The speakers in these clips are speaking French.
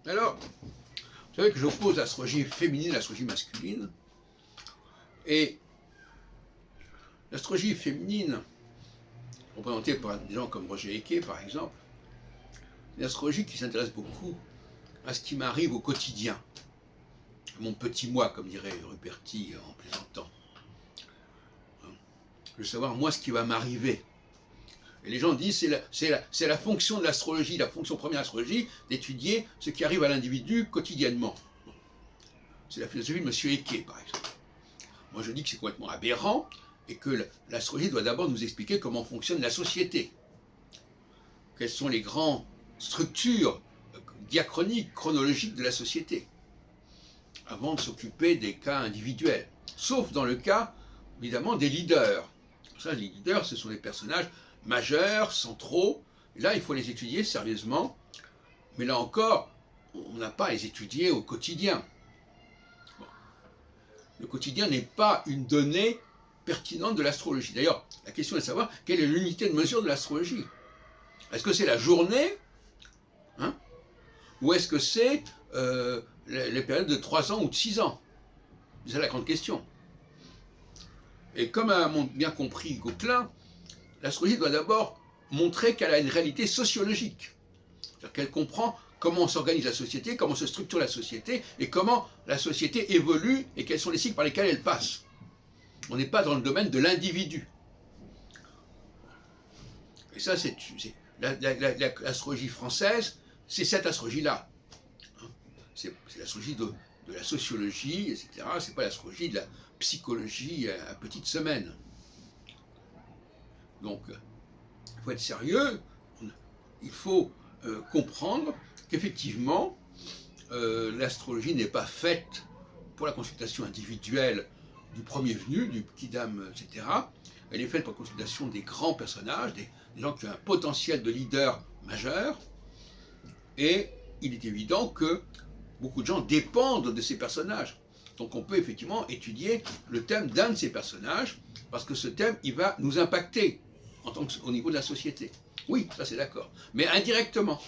Alors, vous savez que j'oppose l'astrologie féminine à l'astrologie masculine. Et l'astrologie féminine, représentée par des gens comme Roger Eke, par exemple, une astrologie qui s'intéresse beaucoup à ce qui m'arrive au quotidien. Mon petit moi, comme dirait Ruperti en plaisantant. Je veux savoir, moi, ce qui va m'arriver. Et les gens disent, c'est la fonction de l'astrologie, la fonction première de l'astrologie, d'étudier ce qui arrive à l'individu quotidiennement. C'est la philosophie de M. Eke, par exemple. Moi, je dis que c'est complètement aberrant et que l'astrologie doit d'abord nous expliquer comment fonctionne la société. Quelles sont les grandes structures diachroniques, chronologiques de la société, avant de s'occuper des cas individuels. Sauf dans le cas, évidemment, des leaders. Ça, les leaders, ce sont des personnages majeurs, centraux. Et là, il faut les étudier sérieusement. Mais là encore, on n'a pas à les étudier au quotidien. Bon. Le quotidien n'est pas une donnée pertinente de l'astrologie. D'ailleurs, la question est de savoir quelle est l'unité de mesure de l'astrologie. Est-ce que c'est la journée, hein, ou est-ce que c'est les périodes de 3 ans ou de 6 ans? C'est la grande question. Et comme a bien compris Gauquelin, l'astrologie doit d'abord montrer qu'elle a une réalité sociologique. C'est-à-dire qu'elle comprend comment s'organise la société, comment se structure la société, et comment la société évolue, et quels sont les cycles par lesquels elle passe. On n'est pas dans le domaine de l'individu. Et ça, c'est l'astrologie française, c'est cette astrologie-là. C'est l'astrologie de la sociologie, etc. C'est pas l'astrologie de la psychologie à petite semaine. Donc, il faut être sérieux, il faut comprendre qu'effectivement, l'astrologie n'est pas faite pour la consultation individuelle du premier venu, du petit dame, etc. Elle est faite pour la consultation des grands personnages, des gens qui ont un potentiel de leader majeur, et il est évident que beaucoup de gens dépendent de ces personnages. Donc on peut effectivement étudier le thème d'un de ces personnages, parce que ce thème, il va nous impacter au niveau de la société. Oui, ça c'est d'accord, mais indirectement.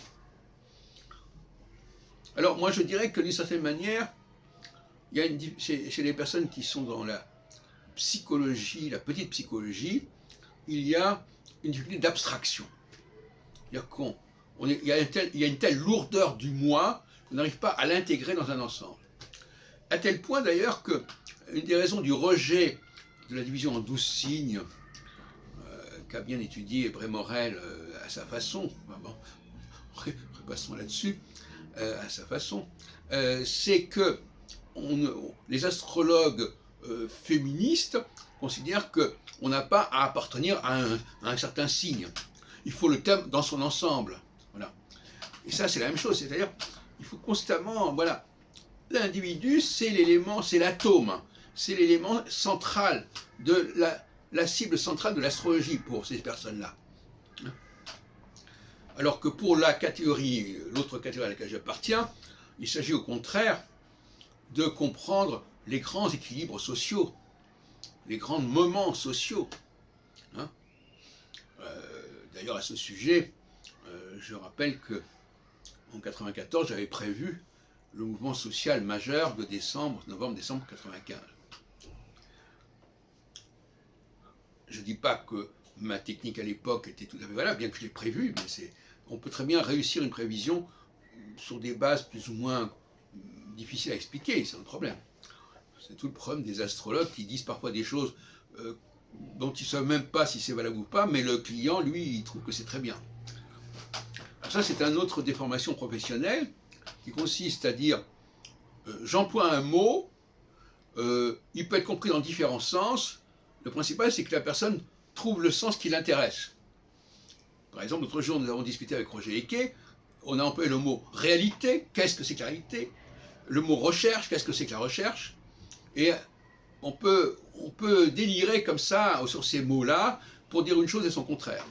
Alors moi je dirais que d'une certaine manière, il y a chez les personnes qui sont dans la psychologie, la petite psychologie, il y a une difficulté d'abstraction. Il y a une telle lourdeur du moi qu'on n'arrive pas à l'intégrer dans un ensemble. À tel point d'ailleurs que une des raisons du rejet de la division en 12 signes, qu'a bien étudié Brémorel à sa façon, bon, repassons là-dessus, à sa façon, c'est que les astrologues féministes considèrent qu'on n'a pas à appartenir à un certain signe. Il faut le thème dans son ensemble. Voilà. Et ça, c'est la même chose, c'est-à-dire il faut constamment, voilà, l'individu, c'est l'élément, c'est l'atome, c'est l'élément central de la cible centrale de l'astrologie pour ces personnes-là. Alors que pour la catégorie, l'autre catégorie à laquelle j'appartiens, il s'agit au contraire de comprendre les grands équilibres sociaux, les grands moments sociaux. Hein. D'ailleurs, à ce sujet, je rappelle que en 1994, j'avais prévu le mouvement social majeur de novembre-décembre 1995. Je ne dis pas que ma technique à l'époque était tout à fait valable, bien que je l'ai prévu, mais on peut très bien réussir une prévision sur des bases plus ou moins difficiles à expliquer, c'est un problème. C'est tout le problème des astrologues qui disent parfois des choses dont ils ne savent même pas si c'est valable ou pas, mais le client, lui, il trouve que c'est très bien. Alors ça, c'est une autre déformation professionnelle qui consiste à dire j'emploie un mot, il peut être compris dans différents sens. Le principal, c'est que la personne trouve le sens qui l'intéresse. Par exemple, l'autre jour, nous avons discuté avec Roger Eke, on a employé le mot réalité, qu'est-ce que c'est que la réalité? Le mot recherche, qu'est-ce que c'est que la recherche? Et on peut délirer comme ça sur ces mots-là pour dire une chose et son contraire.